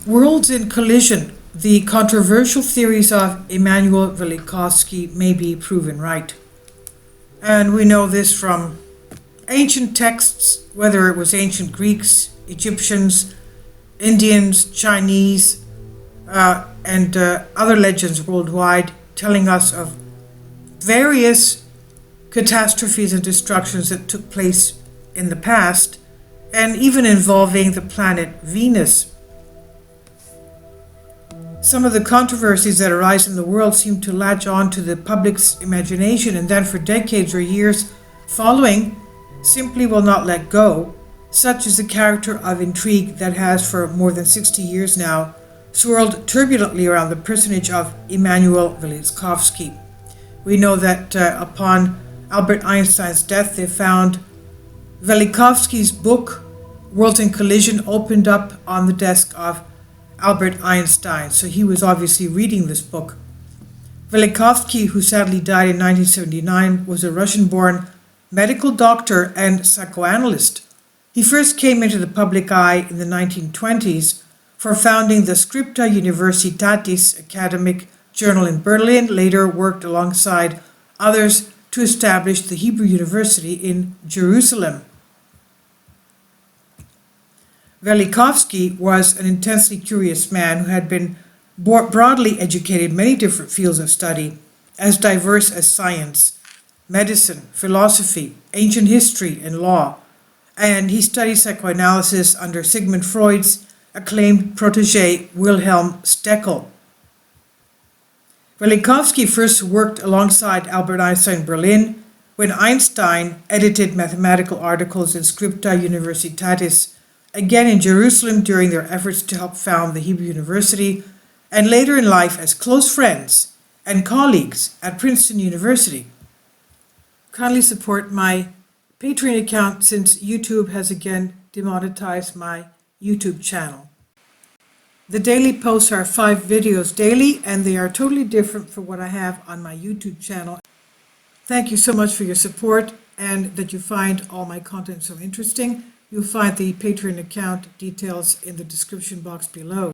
Worlds in collision. The controversial theories of Immanuel Velikovsky may be proven right. And we know this from ancient texts, whether it was ancient Greeks, Egyptians, Indians, Chinese, and other legends worldwide, telling us of various catastrophes and destructions that took place in the past, and even involving the planet Venus. Some of the controversies that arise in the world seem to latch on to the public's imagination, and then for decades or years following simply will not let go. Such is the character of intrigue that has for more than 60 years now swirled turbulently around the personage of Immanuel Velikovsky. We know that upon Albert Einstein's death, they found Velikovsky's book, Worlds in Collision, opened up on the desk of Albert Einstein, so he was obviously reading this book. Velikovsky, who sadly died in 1979, was a Russian-born medical doctor and psychoanalyst. He first came into the public eye in the 1920s for founding the Scripta Universitatis academic journal in Berlin, later worked alongside others to establish the Hebrew University in Jerusalem. Velikovsky was an intensely curious man who had been broadly educated in many different fields of study, as diverse as science, medicine, philosophy, ancient history, and law, and he studied psychoanalysis under Sigmund Freud's acclaimed protege Wilhelm Stekel. Velikovsky first worked alongside Albert Einstein in Berlin when Einstein edited mathematical articles in Scripta Universitatis, again in Jerusalem during their efforts to help found the Hebrew University, and later in life as close friends and colleagues at Princeton University. Kindly support my Patreon account since YouTube has again demonetized my YouTube channel. The daily posts are 5 videos daily, and they are totally different from what I have on my YouTube channel. Thank you so much for your support and that you find all my content so interesting. You'll find the Patreon account details in the description box below.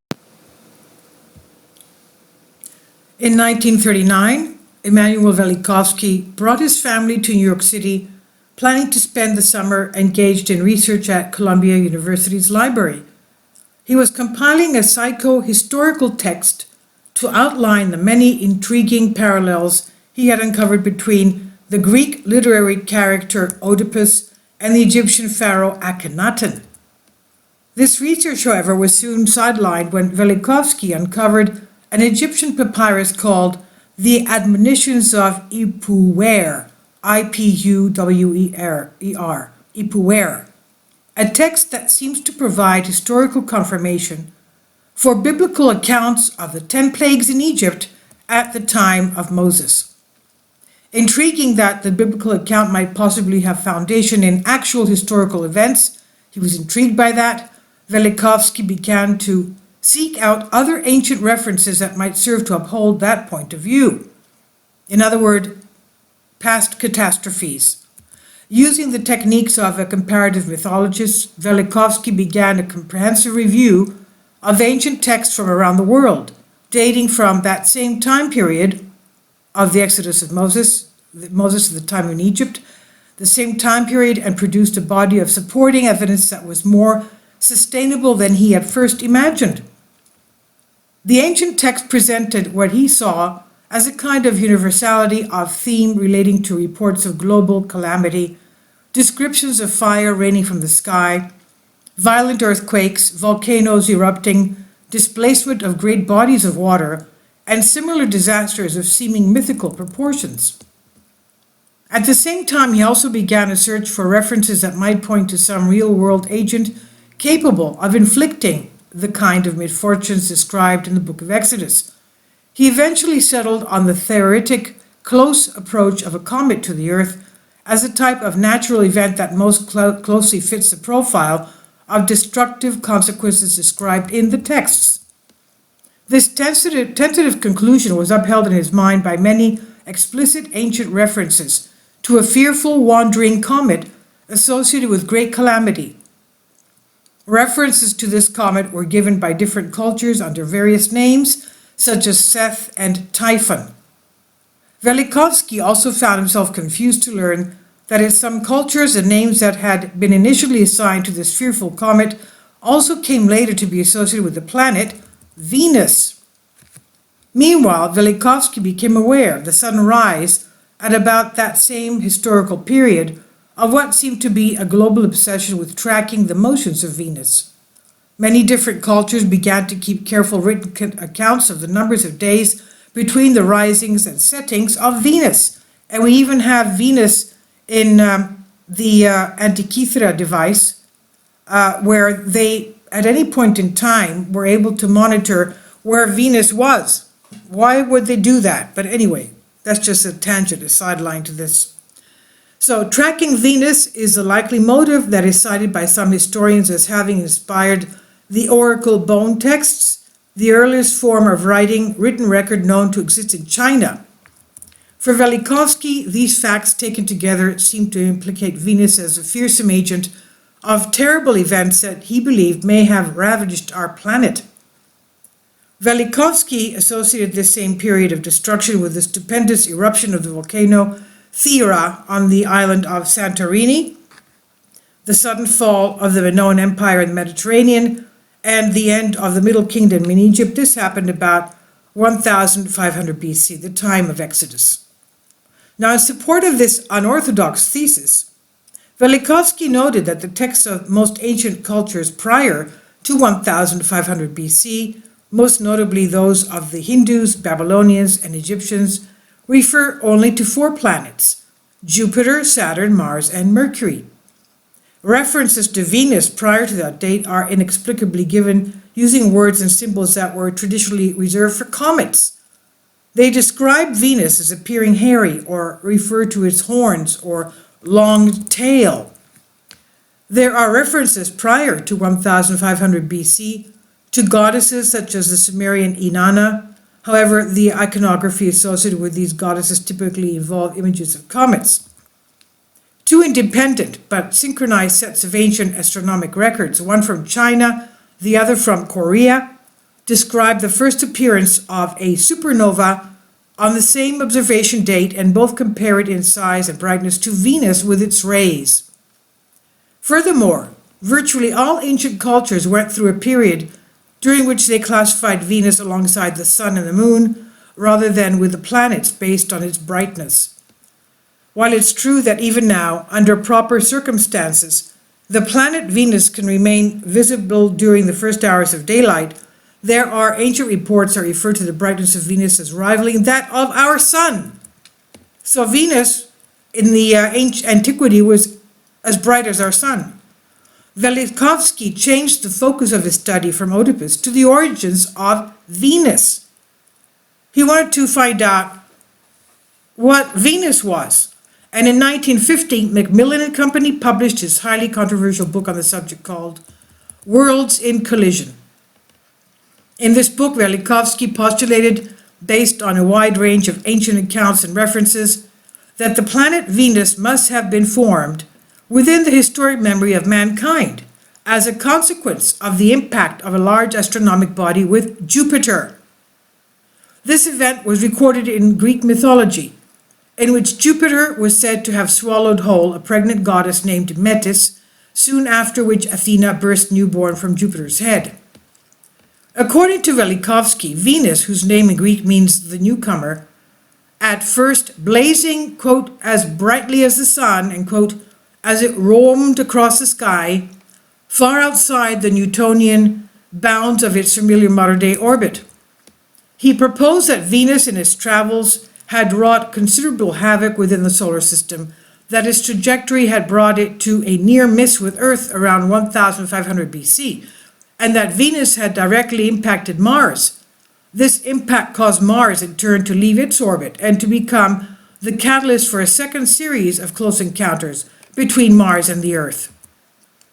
In 1939, Immanuel Velikovsky brought his family to New York City, planning to spend the summer engaged in research at Columbia University's library. He was compiling a psycho-historical text to outline the many intriguing parallels he had uncovered between the Greek literary character Oedipus and the Egyptian pharaoh Akhenaten. This research, however, was soon sidelined when Velikovsky uncovered an Egyptian papyrus called The Admonitions of Ipuwer, I-P-U-W-E-R, Ipuwer, a text that seems to provide historical confirmation for biblical accounts of the 10 plagues in Egypt at the time of Moses. Intriguing that the biblical account might possibly have foundation in actual historical events, he was intrigued by that. Velikovsky began to seek out other ancient references that might serve to uphold that point of view. In other words, past catastrophes. Using the techniques of a comparative mythologist, Velikovsky began a comprehensive review of ancient texts from around the world, dating from that same time period of the Exodus of Moses at the time in Egypt, the same time period, and produced a body of supporting evidence that was more sustainable than he had first imagined. The ancient text presented what he saw as a kind of universality of theme relating to reports of global calamity, descriptions of fire raining from the sky, violent earthquakes, volcanoes erupting, displacement of great bodies of water, and similar disasters of seeming mythical proportions. At the same time, he also began a search for references that might point to some real-world agent capable of inflicting the kind of misfortunes described in the book of Exodus. He eventually settled on the theoretic close approach of a comet to the Earth as a type of natural event that most closely fits the profile of destructive consequences described in the texts. This tentative conclusion was upheld in his mind by many explicit ancient references to a fearful wandering comet associated with great calamity. References to this comet were given by different cultures under various names, such as Seth and Typhon. Velikovsky also found himself confused to learn that in some cultures the names that had been initially assigned to this fearful comet also came later to be associated with the planet Venus. Meanwhile, Velikovsky became aware of the sudden rise at about that same historical period of what seemed to be a global obsession with tracking the motions of Venus. Many different cultures began to keep careful written accounts of the numbers of days between the risings and settings of Venus. And we even have Venus in the Antikythera device, where they, at any point in time, were able to monitor where Venus was. Why would they do that? But anyway, that's just a tangent, a sideline to this. So tracking Venus is a likely motive that is cited by some historians as having inspired the oracle bone texts, the earliest form of written record known to exist in China. For Velikovsky, these facts taken together seem to implicate Venus as a fearsome agent of terrible events that he believed may have ravaged our planet. Velikovsky associated this same period of destruction with the stupendous eruption of the volcano Hydra on the island of Santorini, the sudden fall of the Minoan Empire in the Mediterranean, and the end of the Middle Kingdom in Egypt. This happened about 1500 BC, the time of Exodus. Now, in support of this unorthodox thesis, Velikovsky noted that the texts of most ancient cultures prior to 1500 BC, most notably those of the Hindus, Babylonians, and Egyptians, refer only to 4 planets: Jupiter, Saturn, Mars, and Mercury. References to Venus prior to that date are inexplicably given using words and symbols that were traditionally reserved for comets. They describe Venus as appearing hairy or refer to its horns or long tail. There are references prior to 1500 BC to goddesses such as the Sumerian Inanna. However, the iconography associated with these goddesses typically involve images of comets. 2 independent but synchronized sets of ancient astronomic records, one from China, the other from Korea, describe the first appearance of a supernova on the same observation date, and both compare it in size and brightness to Venus with its rays. Furthermore, virtually all ancient cultures went through a period during which they classified Venus alongside the sun and the moon, rather than with the planets based on its brightness. While it's true that even now, under proper circumstances, the planet Venus can remain visible during the first hours of daylight, there are ancient reports that refer to the brightness of Venus as rivaling that of our sun. So Venus, in the ancient antiquity, was as bright as our sun. Velikovsky changed the focus of his study from Oedipus to the origins of Venus. He wanted to find out what Venus was. And in 1950, Macmillan and Company published his highly controversial book on the subject called Worlds in Collision. In this book, Velikovsky postulated, based on a wide range of ancient accounts and references, that the planet Venus must have been formed within the historic memory of mankind as a consequence of the impact of a large astronomic body with Jupiter. This event was recorded in Greek mythology, in which Jupiter was said to have swallowed whole a pregnant goddess named Metis, soon after which Athena burst newborn from Jupiter's head. According to Velikovsky, Venus, whose name in Greek means the newcomer, at first blazing, quote, as brightly as the sun, and quote, as it roamed across the sky, far outside the Newtonian bounds of its familiar modern-day orbit. He proposed that Venus in its travels had wrought considerable havoc within the solar system, that its trajectory had brought it to a near miss with Earth around 1500 BC, and that Venus had directly impacted Mars. This impact caused Mars in turn to leave its orbit and to become the catalyst for a second series of close encounters between Mars and the Earth.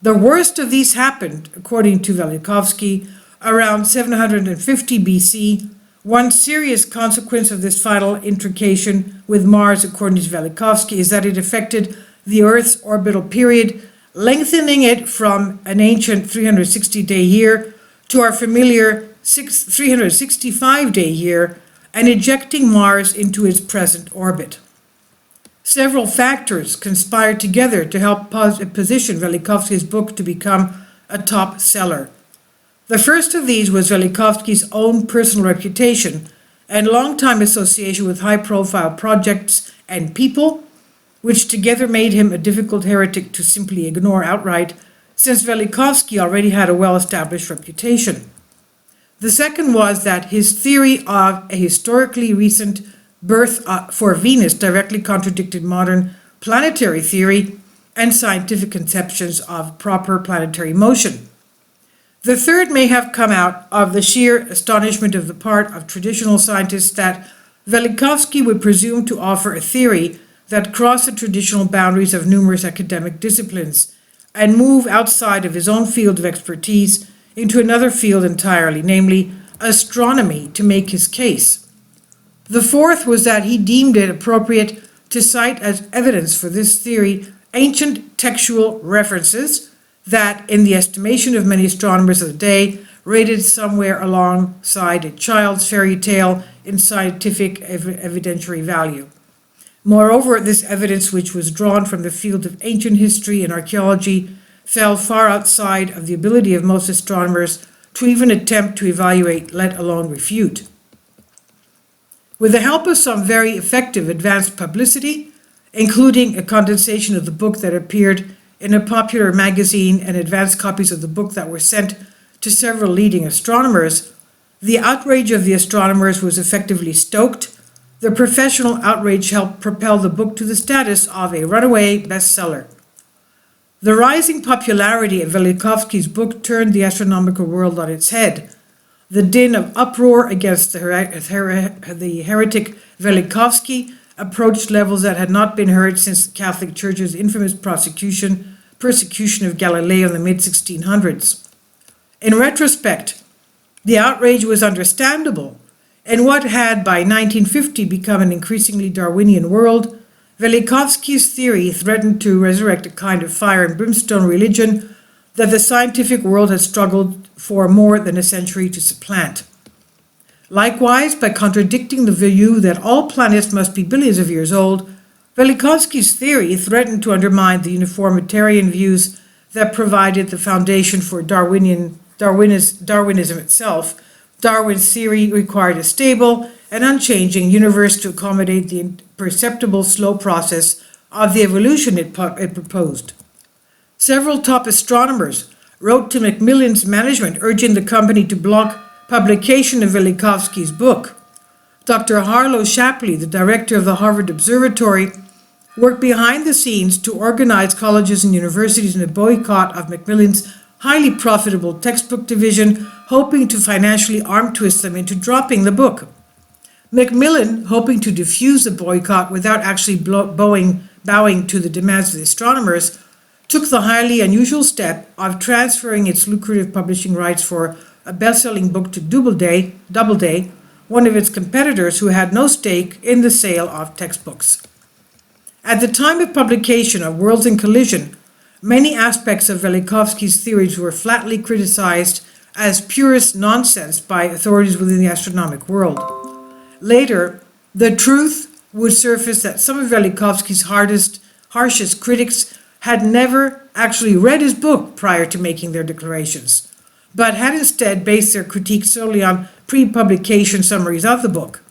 The worst of these happened, according to Velikovsky, around 750 BC. One serious consequence of this final intrication with Mars, according to Velikovsky, is that it affected the Earth's orbital period, lengthening it from an ancient 360-day year to our familiar 365-day year, and ejecting Mars into its present orbit. Several factors conspired together to help position Velikovsky's book to become a top seller. The first of these was Velikovsky's own personal reputation and long-time association with high-profile projects and people, which together made him a difficult heretic to simply ignore outright, since Velikovsky already had a well-established reputation. The second was that his theory of a historically recent birth for Venus directly contradicted modern planetary theory and scientific conceptions of proper planetary motion. The third may have come out of the sheer astonishment of the part of traditional scientists that Velikovsky would presume to offer a theory that crossed the traditional boundaries of numerous academic disciplines and move outside of his own field of expertise into another field entirely, namely astronomy, to make his case. The fourth was that he deemed it appropriate to cite as evidence for this theory ancient textual references that, in the estimation of many astronomers of the day, rated somewhere alongside a child's fairy tale in scientific evidentiary value. Moreover, this evidence, which was drawn from the field of ancient history and archaeology, fell far outside of the ability of most astronomers to even attempt to evaluate, let alone refute. With the help of some very effective advanced publicity, including a condensation of the book that appeared in a popular magazine and advanced copies of the book that were sent to several leading astronomers, the outrage of the astronomers was effectively stoked. The professional outrage helped propel the book to the status of a runaway bestseller. The rising popularity of Velikovsky's book turned the astronomical world on its head. The din of uproar against the heretic Velikovsky approached levels that had not been heard since the Catholic Church's infamous persecution of Galileo in the mid-1600s. In retrospect, the outrage was understandable. In what had by 1950 become an increasingly Darwinian world, Velikovsky's theory threatened to resurrect a kind of fire and brimstone religion that the scientific world had struggled for more than a century to supplant. Likewise, by contradicting the view that all planets must be billions of years old, Velikovsky's theory threatened to undermine the uniformitarian views that provided the foundation for Darwinism itself. Darwin's theory required a stable and unchanging universe to accommodate the imperceptible slow process of the evolution it proposed. Several top astronomers wrote to Macmillan's management urging the company to block publication of Velikovsky's book. Dr. Harlow Shapley, the director of the Harvard Observatory, worked behind the scenes to organize colleges and universities in a boycott of Macmillan's highly profitable textbook division, hoping to financially arm twist them into dropping the book. Macmillan, hoping to diffuse the boycott without actually bowing to the demands of the astronomers, took the highly unusual step of transferring its lucrative publishing rights for a best-selling book to Doubleday, one of its competitors who had no stake in the sale of textbooks. At the time of publication of Worlds in Collision, many aspects of Velikovsky's theories were flatly criticized as purest nonsense by authorities within the astronomic world. Later, the truth would surface that some of Velikovsky's harshest critics had never actually read his book prior to making their declarations, but had instead based their critique solely on pre-publication summaries of the book.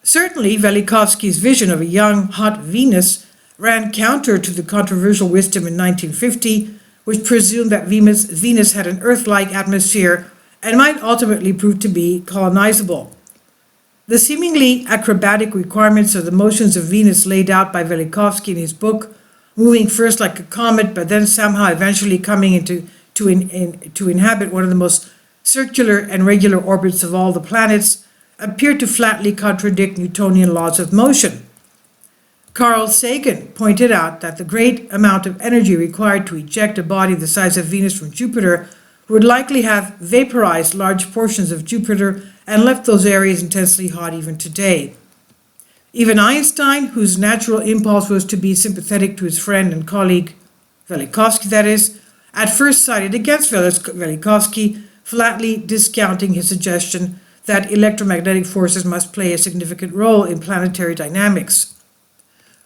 Certainly, Velikovsky's vision of a young, hot Venus ran counter to the controversial wisdom in 1950, which presumed that Venus had an Earth-like atmosphere and might ultimately prove to be colonizable. The seemingly acrobatic requirements of the motions of Venus laid out by Velikovsky in his book, moving first like a comet, but then somehow eventually coming to inhabit one of the most circular and regular orbits of all the planets, appear to flatly contradict Newtonian laws of motion. Carl Sagan pointed out that the great amount of energy required to eject a body the size of Venus from Jupiter would likely have vaporized large portions of Jupiter and left those areas intensely hot even today. Even Einstein, whose natural impulse was to be sympathetic to his friend and colleague, Velikovsky that is, at first sided against Velikovsky, flatly discounting his suggestion that electromagnetic forces must play a significant role in planetary dynamics.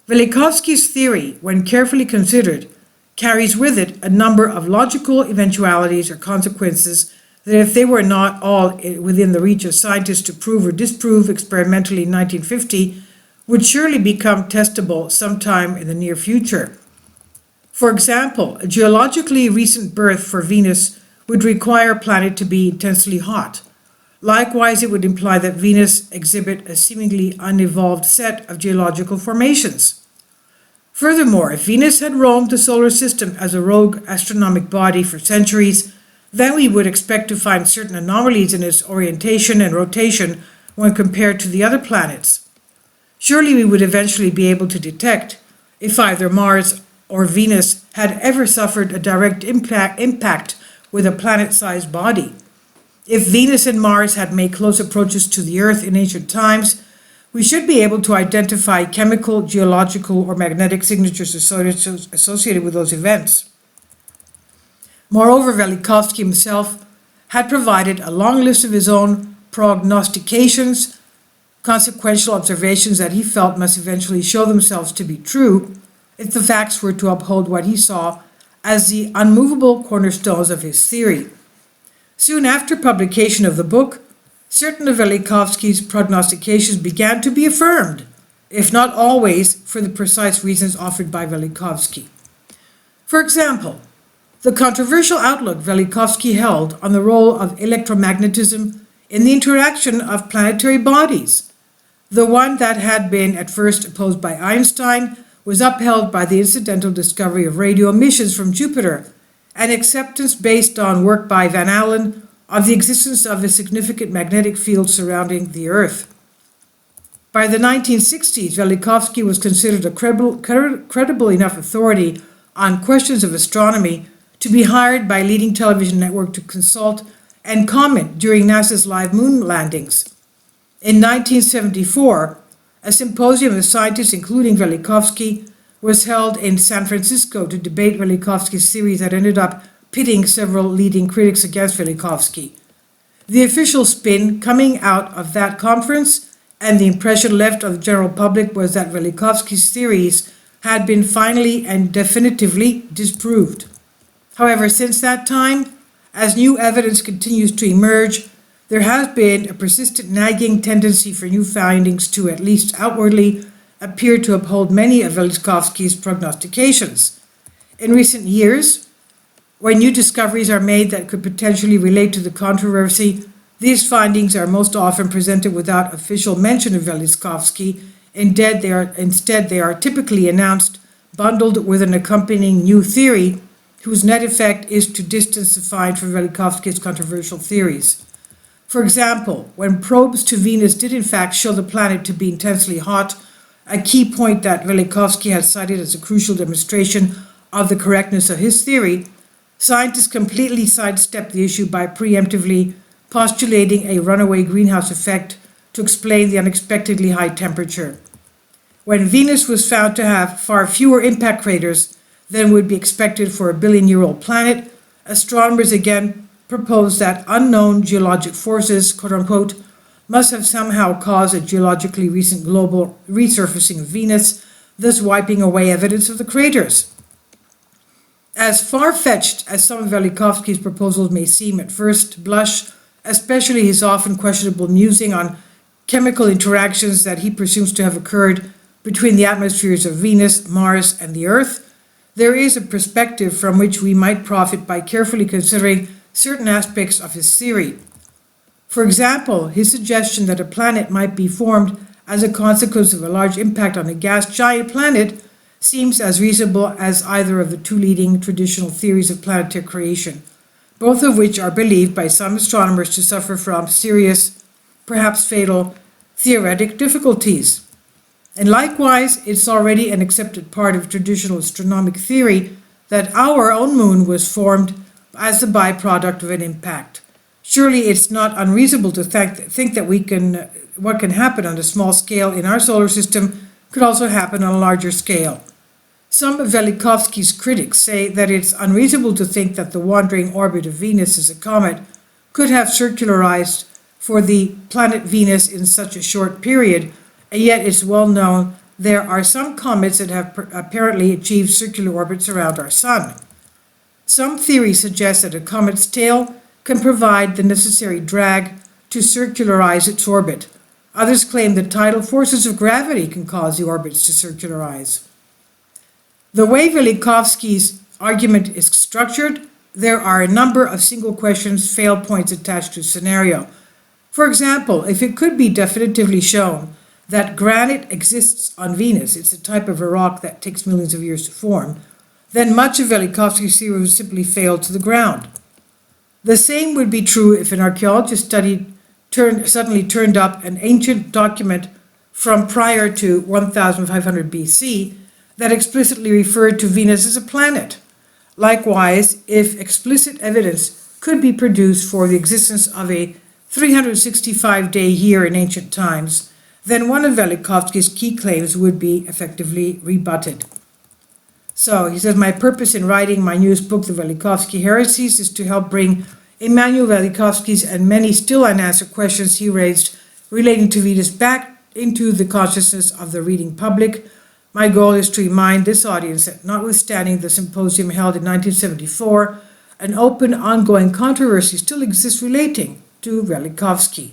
Velikovsky's theory, when carefully considered, carries with it a number of logical eventualities or consequences that, if they were not all within the reach of scientists to prove or disprove experimentally in 1950, would surely become testable sometime in the near future. For example, a geologically recent birth for Venus would require a planet to be intensely hot. Likewise, it would imply that Venus exhibit a seemingly unevolved set of geological formations. Furthermore, if Venus had roamed the solar system as a rogue astronomic body for centuries, then we would expect to find certain anomalies in its orientation and rotation when compared to the other planets. Surely we would eventually be able to detect if either Mars or Venus had ever suffered a direct impact with a planet-sized body. If Venus and Mars had made close approaches to the Earth in ancient times, we should be able to identify chemical, geological, or magnetic signatures associated with those events. Moreover, Velikovsky himself had provided a long list of his own prognostications, consequential observations that he felt must eventually show themselves to be true if the facts were to uphold what he saw as the unmovable cornerstones of his theory. Soon after publication of the book, certain of Velikovsky's prognostications began to be affirmed, if not always for the precise reasons offered by Velikovsky. For example, the controversial outlook Velikovsky held on the role of electromagnetism in the interaction of planetary bodies, the one that had been at first opposed by Einstein, was upheld by the incidental discovery of radio emissions from Jupiter, and acceptance based on work by Van Allen of the existence of a significant magnetic field surrounding the Earth. By the 1960s, Velikovsky was considered a credible enough authority on questions of astronomy to be hired by a leading television network to consult and comment during NASA's live moon landings. In 1974, a symposium of scientists, including Velikovsky, was held in San Francisco to debate Velikovsky's theories that ended up pitting several leading critics against Velikovsky. The official spin coming out of that conference and the impression left of the general public was that Velikovsky's theories had been finally and definitively disproved. However, since that time, as new evidence continues to emerge, there has been a persistent nagging tendency for new findings to, at least outwardly, appear to uphold many of Velikovsky's prognostications. In recent years, when new discoveries are made that could potentially relate to the controversy, these findings are most often presented without official mention of Velikovsky. Instead, they are typically announced, bundled with an accompanying new theory, whose net effect is to distance the find from Velikovsky's controversial theories. For example, when probes to Venus did in fact show the planet to be intensely hot, a key point that Velikovsky had cited as a crucial demonstration of the correctness of his theory, scientists completely sidestepped the issue by preemptively postulating a runaway greenhouse effect to explain the unexpectedly high temperature. When Venus was found to have far fewer impact craters than would be expected for a billion-year-old planet, astronomers again proposed that unknown geologic forces, quote-unquote, must have somehow caused a geologically recent global resurfacing of Venus, thus wiping away evidence of the craters. As far-fetched as some of Velikovsky's proposals may seem at first blush, especially his often questionable musing on chemical interactions that he presumes to have occurred between the atmospheres of Venus, Mars, and the Earth, there is a perspective from which we might profit by carefully considering certain aspects of his theory. For example, his suggestion that a planet might be formed as a consequence of a large impact on a gas giant planet seems as reasonable as either of the two leading traditional theories of planetary creation, both of which are believed by some astronomers to suffer from serious, perhaps fatal, theoretic difficulties. And likewise, it's already an accepted part of traditional astronomic theory that our own moon was formed as the byproduct of an impact. Surely it's not unreasonable to think that we can what can happen on a small scale in our solar system could also happen on a larger scale. Some of Velikovsky's critics say that it's unreasonable to think that the wandering orbit of Venus as a comet could have circularized for the planet Venus in such a short period, and yet it's well known there are some comets that have apparently achieved circular orbits around our Sun. Some theories suggest that a comet's tail can provide the necessary drag to circularize its orbit. Others claim that tidal forces of gravity can cause the orbits to circularize. The way Velikovsky's argument is structured, there are a number of single questions, fail points attached to a scenario. For example, if it could be definitively shown that granite exists on Venus, it's a type of a rock that takes millions of years to form, then much of Velikovsky's theory would simply fail to the ground. The same would be true if an archaeologist suddenly turned up an ancient document from prior to 1500 BC that explicitly referred to Venus as a planet. Likewise, if explicit evidence could be produced for the existence of a 365-day year in ancient times, then one of Velikovsky's key claims would be effectively rebutted. So he says, my purpose in writing my newest book, The Velikovsky Heresies, is to help bring Immanuel Velikovsky's and many still unanswered questions he raised relating to Venus back into the consciousness of the reading public. My goal is to remind this audience that notwithstanding the symposium held in 1974, an open, ongoing controversy still exists relating to Velikovsky.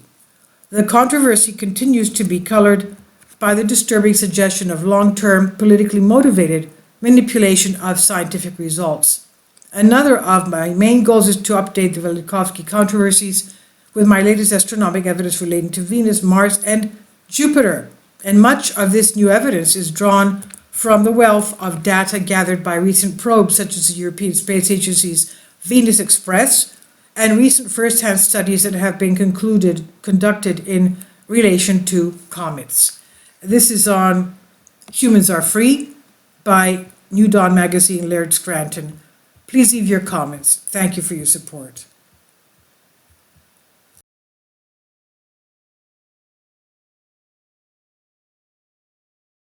The controversy continues to be colored by the disturbing suggestion of long-term, politically motivated manipulation of scientific results. Another of my main goals is to update the Velikovsky controversies with my latest astronomic evidence relating to Venus, Mars, and Jupiter. And much of this new evidence is drawn from the wealth of data gathered by recent probes such as the European Space Agency's Venus Express and recent first-hand studies that have been conducted in relation to comets. This is on Humans Are Free by New Dawn magazine, Laird Scranton. Please leave your comments. Thank you for your support.